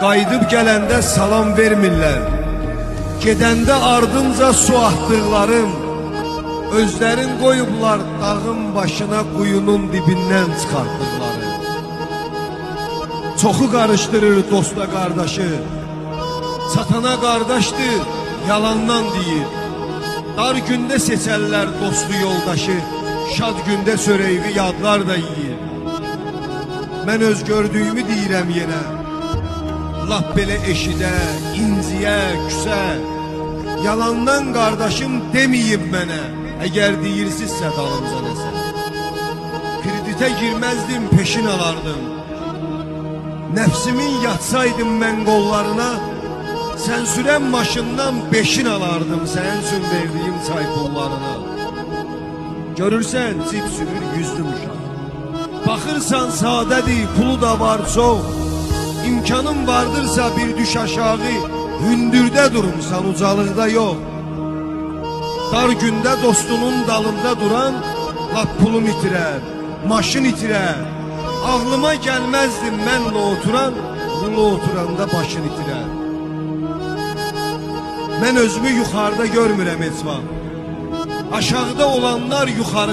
Qayıdıb gələndə salam vermirlər. Gedəndə ardınca su atdıqlarım, özlərin qoyublar dağın başına quyunun dibindən çıxartdıqları. Çoxu qarışdırır dosta qardaşı, satana qardaşdır, yalandan deyir. Dar gündə seçərlər dostu yoldaşı, şad gündə söreyvi yadlar da yiyir. Mən öz gördüyümü deyirəm yenə, lap belə eşidə, inciyə, küsə. Yalandan qardaşım deməyib mənə, əgər deyirsinizsə dalımca nəsə. Kreditə girməzdim, peşin alardım. Nəfsimin yatsaydım mən qollarına, sən sürən maşından beşin alardım sənin üçün verdiyim çay pullarına. Görürsən, cip sürür yüzlü uşaq. Baxırsan sadədir, pulu da var çox. İmkanın vardırsa bir düş aşağı, hündürdə durumsan, ucalıqda yox. Dar gündə dostunun dalında duran, lap pulun itirər, maşın itirər. Ağlıma gəlməzdim mənlə oturan, pulu oturanda başın itirər. Mən özümü yuxarıda görmürəm heç vaxt. Aşağıda olanlar yuxarı